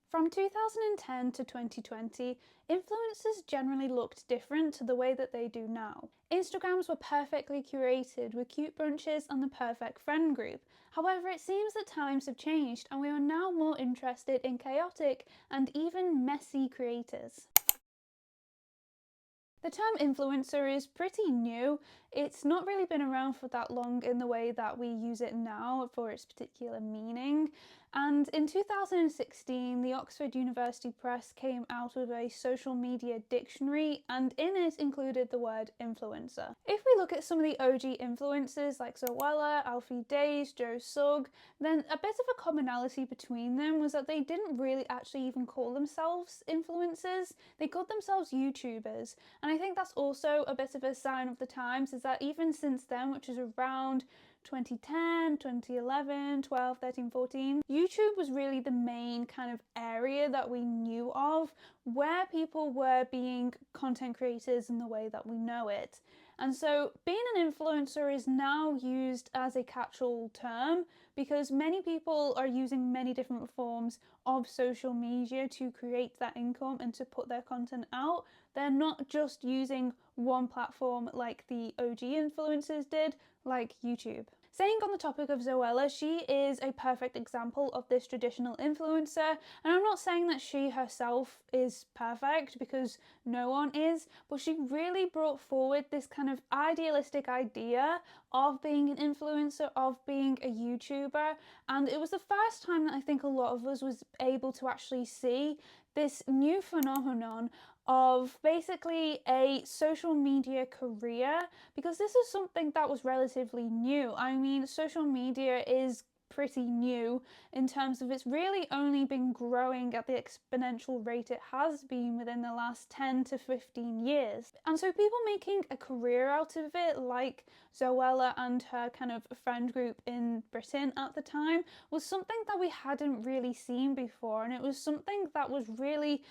From 2010 to 2020, influencers generally looked different to the way that they do now. Instagrams were perfectly curated with cute brunches and the perfect friend group. However, it seems that times have changed and we are now more interested in chaotic and even messy creators. The term influencer is pretty new. It's not really been around for that long in the way that we use it now for its particular meaning. And in 2016, the Oxford University Press came out with a social media dictionary, and in it included the word influencer. If we look at some of the OG influencers like Zoella, Alfie Days, Joe Sugg, then a bit of a commonality between them was that they didn't really actually even call themselves influencers. They called themselves YouTubers. And I think that's also a bit of a sign of the times, is that even since then, which is around 2010, 2011, 12, 13, 14, YouTube was really the main kind of area that we knew of where people were being content creators in the way that we know it. And so being an influencer is now used as a catch-all term because many people are using many different forms of social media to create that income and to put their content out. They're not just using one platform like the OG influencers did, like YouTube. Staying on the topic of Zoella, she is a perfect example of this traditional influencer, and I'm not saying that she herself is perfect because no one is, but she really brought forward this kind of idealistic idea of being an influencer, of being a YouTuber, and it was the first time that I think a lot of us was able to actually see this new phenomenon of basically a social media career, because this is something that was relatively new. I mean, social media is pretty new in terms of it's really only been growing at the exponential rate it has been within the last 10 to 15 years. And so people making a career out of it, like Zoella and her kind of friend group in Britain at the time, was something that we hadn't really seen before, and it was something that was really,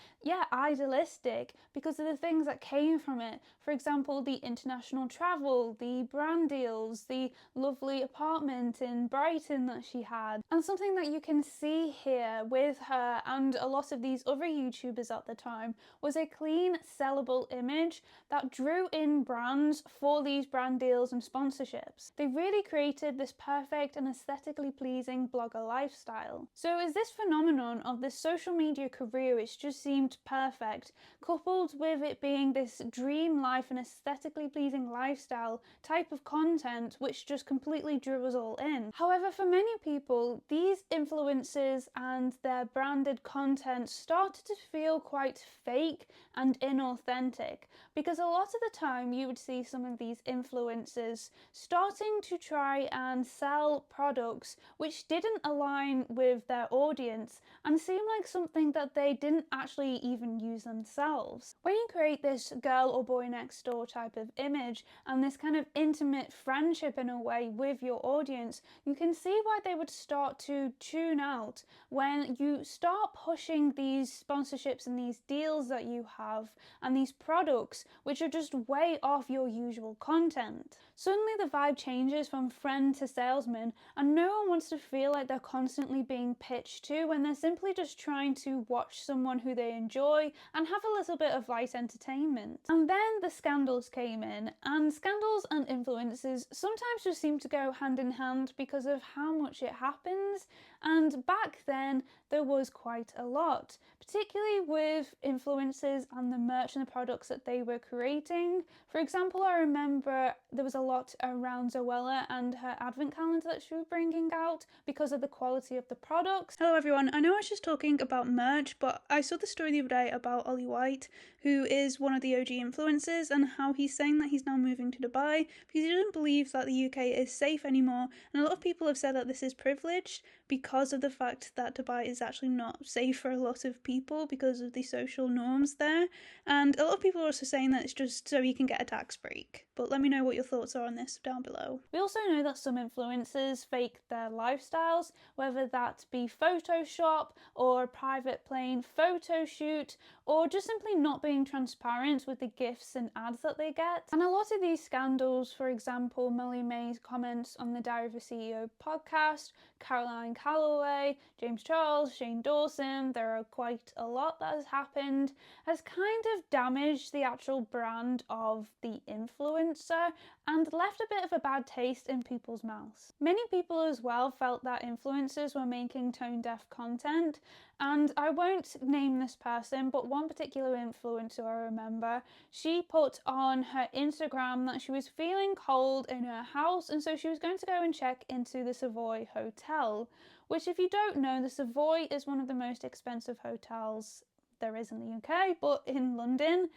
idealistic because of the things that came from it. For example, the international travel, the brand deals, the lovely apartment in Brighton that she had. And something that you can see here with her and a lot of these other YouTubers at the time was a clean, sellable image that drew in brands for these brand deals and sponsorships. They really created this perfect and aesthetically pleasing blogger lifestyle. So as this phenomenon of this social media career, which just seemed perfect, coupled with it being this dream life and aesthetically pleasing lifestyle type of content, which just completely drew us all in. However, for many people, these influencers and their branded content started to feel quite fake and inauthentic, because a lot of the time you would see some of these influencers starting to try and sell products which didn't align with their audience and seem like something that they didn't actually even use themselves. When you create this girl or boy next door type of image and this kind of intimate friendship in a way with your audience, you can see why they would start to tune out when you start pushing these sponsorships and these deals that you have and these products which are just way off your usual content. Suddenly the vibe changes from friend to salesman, and no one wants to feel like they're constantly being pitched to when they're simply just trying to watch someone who they enjoy and have a little bit of light entertainment. And then the scandals came in, and scandals and influences sometimes just seem to go hand in hand because of how much it happens, and back then there was quite a lot, particularly with influencers and the merch and the products that they were creating. For example, I remember there was a lot around Zoella and her advent calendar that she was bringing out because of the quality of the products. Hello everyone, I know I was just talking about merch, but I saw the story the other day about Ollie White, who is one of the OG influencers, and how he's saying that he's now moving to Dubai because he doesn't believe that the UK is safe anymore, and a lot of people have said that this is privileged because of the fact that Dubai is actually not safe for a lot of people because of the social norms there, and a lot of people are also saying that it's just so you can get a tax break. But let me know what your thoughts are on this down below. We also know that some influencers fake their lifestyles, whether that be Photoshop or a private plane photo shoot, or just simply not being transparent with the gifts and ads that they get. And a lot of these scandals, for example, Molly May's comments on the Diary of a CEO podcast, Caroline Calloway, James Charles, Shane Dawson, there are quite a lot that has happened, has kind of damaged the actual brand of the influencer and left a bit of a bad taste in people's mouths. Many people as well felt that influencers were making tone-deaf content, and I won't name this person, but one particular influencer I remember, she put on her Instagram that she was feeling cold in her house, and so she was going to go and check into the Savoy Hotel, which, if you don't know, the Savoy is one of the most expensive hotels there is in the UK, but in London.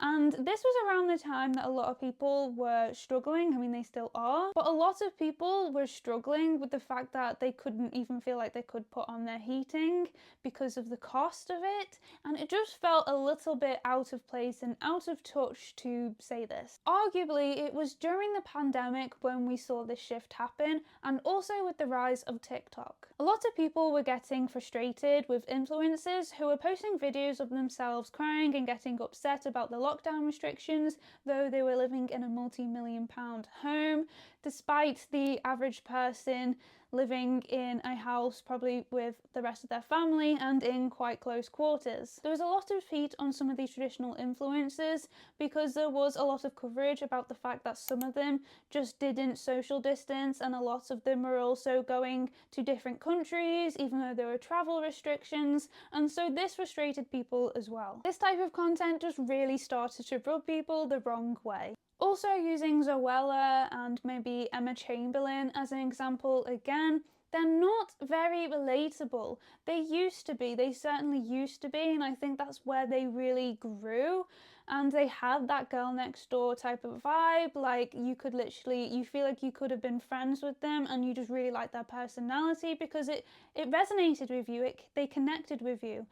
And this was around the time that a lot of people were struggling. I mean, they still are, but a lot of people were struggling with the fact that they couldn't even feel like they could put on their heating because of the cost of it. And it just felt a little bit out of place and out of touch to say this. Arguably, it was during the pandemic when we saw this shift happen, and also with the rise of TikTok. A lot of people were getting frustrated with influencers who were posting videos of themselves crying and getting upset about the lockdown restrictions, though they were living in a multi-million-pound home, despite the average person living in a house probably with the rest of their family and in quite close quarters. There was a lot of heat on some of these traditional influencers because there was a lot of coverage about the fact that some of them just didn't social distance, and a lot of them were also going to different countries even though there were travel restrictions, and so this frustrated people as well. This type of content just really started to rub people the wrong way. Also, using Zoella and maybe Emma Chamberlain as an example again, they're not very relatable. They used to be, they certainly used to be, and I think that's where they really grew. And they had that girl next door type of vibe, like you could literally, you feel like you could have been friends with them and you just really like their personality because it resonated with you, they connected with you.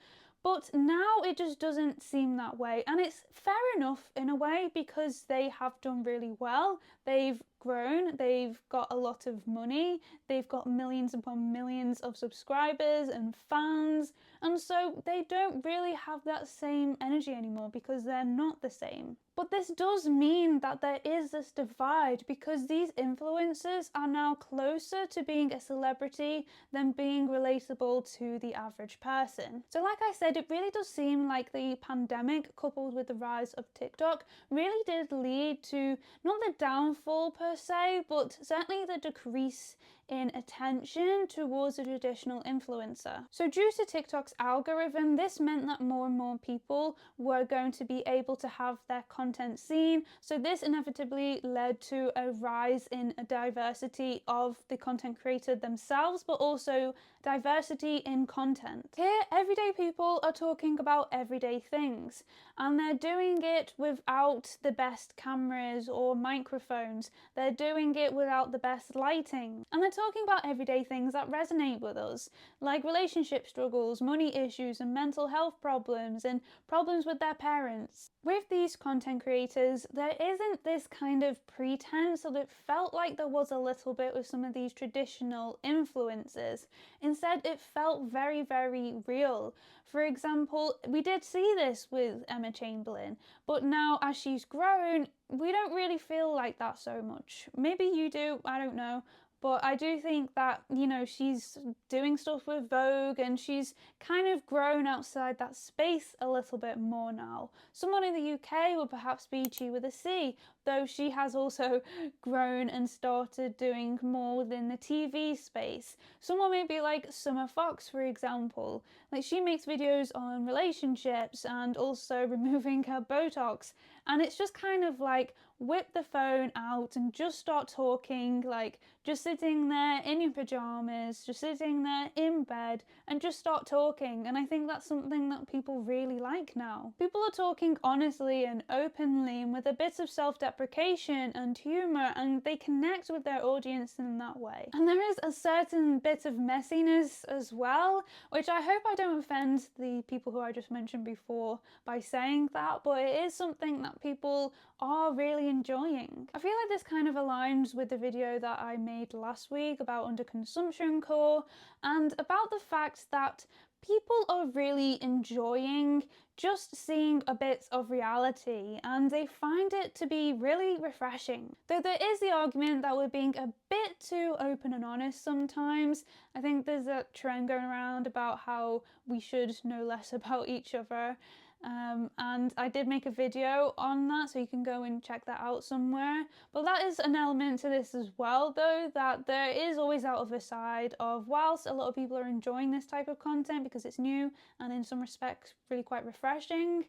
But now it just doesn't seem that way, and it's fair enough in a way because they have done really well. They've grown, they've got a lot of money, they've got millions upon millions of subscribers and fans, and so they don't really have that same energy anymore because they're not the same. But this does mean that there is this divide because these influencers are now closer to being a celebrity than being relatable to the average person. So like I said, it really does seem like the pandemic coupled with the rise of TikTok really did lead to not the downfall per se, but certainly the decrease in attention towards a traditional influencer. So due to TikTok's algorithm, this meant that more and more people were going to be able to have their content seen. So this inevitably led to a rise in a diversity of the content creator themselves, but also diversity in content. Here, everyday people are talking about everyday things, and they're doing it without the best cameras or microphones. They're doing it without the best lighting, and they're talking about everyday things that resonate with us, like relationship struggles, money issues, and mental health problems, and problems with their parents. With these content creators, there isn't this kind of pretense that it felt like there was a little bit with some of these traditional influencers. Instead, it felt very, very real. For example, we did see this with Emma Chamberlain, but now as she's grown, we don't really feel like that so much. Maybe you do, I don't know. But I do think that, you know, she's doing stuff with Vogue and she's kind of grown outside that space a little bit more now. Someone in the UK would perhaps be Chi with a C, though she has also grown and started doing more within the TV space. Someone maybe like Summer Fox, for example. Like, she makes videos on relationships and also removing her Botox. And it's just kind of like, whip the phone out and just start talking, like just sitting there in your pajamas, just sitting there in bed and just start talking. And I think that's something that people really like now. People are talking honestly and openly and with a bit of self-deprecation and humour, and they connect with their audience in that way. And there is a certain bit of messiness as well, which I hope I don't offend the people who I just mentioned before by saying that, but it is something that people are really enjoying. I feel like this kind of aligns with the video that I made last week about underconsumption core and about the fact that people are really enjoying just seeing a bit of reality, and they find it to be really refreshing. Though there is the argument that we're being a bit too open and honest sometimes. I think there's a trend going around about how we should know less about each other. And I did make a video on that, so you can go and check that out somewhere. But that is an element to this as well, though, that there is always that other side of, whilst a lot of people are enjoying this type of content because it's new and in some respects really quite refreshing,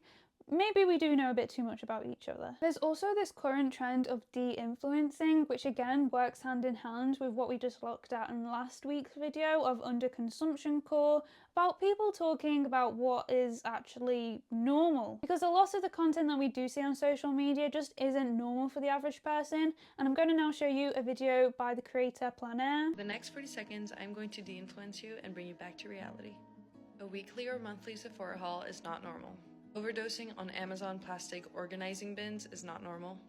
maybe we do know a bit too much about each other. There's also this current trend of de-influencing, which again works hand in hand with what we just looked at in last week's video of Underconsumption core, about people talking about what is actually normal. Because a lot of the content that we do see on social media just isn't normal for the average person, and I'm going to now show you a video by the creator Planair. For the next 40 seconds, I'm going to de-influence you and bring you back to reality. A weekly or monthly Sephora haul is not normal. Overdosing on Amazon plastic organizing bins is not normal.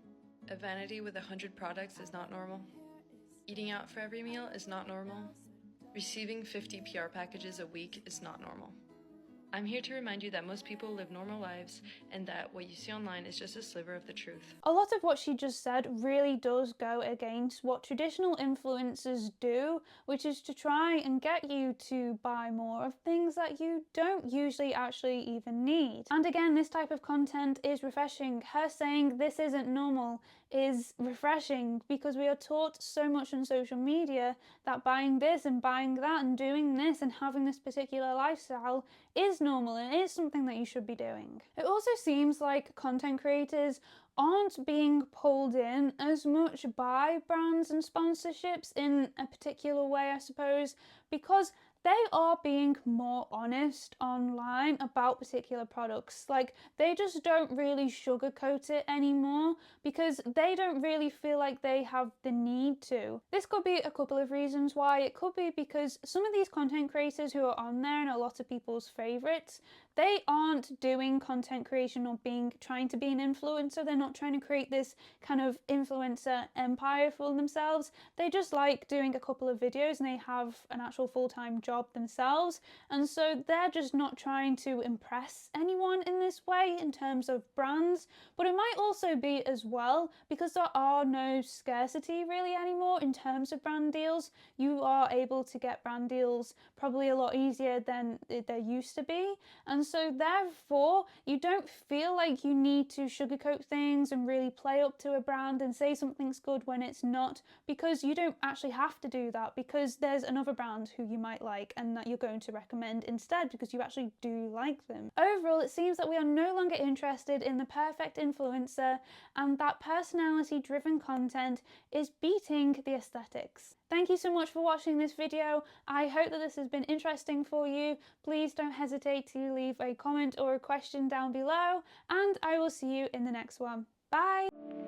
A vanity with 100 products is not normal. Eating out for every meal is not normal. Receiving 50 PR packages a week is not normal. I'm here to remind you that most people live normal lives and that what you see online is just a sliver of the truth. A lot of what she just said really does go against what traditional influencers do, which is to try and get you to buy more of things that you don't usually actually even need. And again, this type of content is refreshing. Her saying this isn't normal is refreshing because we are taught so much on social media that buying this and buying that and doing this and having this particular lifestyle is normal and is something that you should be doing. It also seems like content creators aren't being pulled in as much by brands and sponsorships in a particular way, I suppose, because they are being more honest online about particular products. Like, they just don't really sugarcoat it anymore because they don't really feel like they have the need to. This could be a couple of reasons why. It could be because some of these content creators who are on there and a lot of people's favorites, they aren't doing content creation or trying to be an influencer. They're not trying to create this kind of influencer empire for themselves. They just like doing a couple of videos and they have an actual full-time job themselves, and so they're just not trying to impress anyone in this way in terms of brands. But it might also be as well because there are no scarcity really anymore in terms of brand deals. You are able to get brand deals probably a lot easier than there used to be, and so therefore you don't feel like you need to sugarcoat things and really play up to a brand and say something's good when it's not, because you don't actually have to do that because there's another brand who you might like and that you're going to recommend instead because you actually do like them. Overall, it seems that we are no longer interested in the perfect influencer, and that personality driven content is beating the aesthetics. Thank you so much for watching this video. I hope that this has been interesting for you. Please don't hesitate to leave a comment or a question down below, and I will see you in the next one. Bye!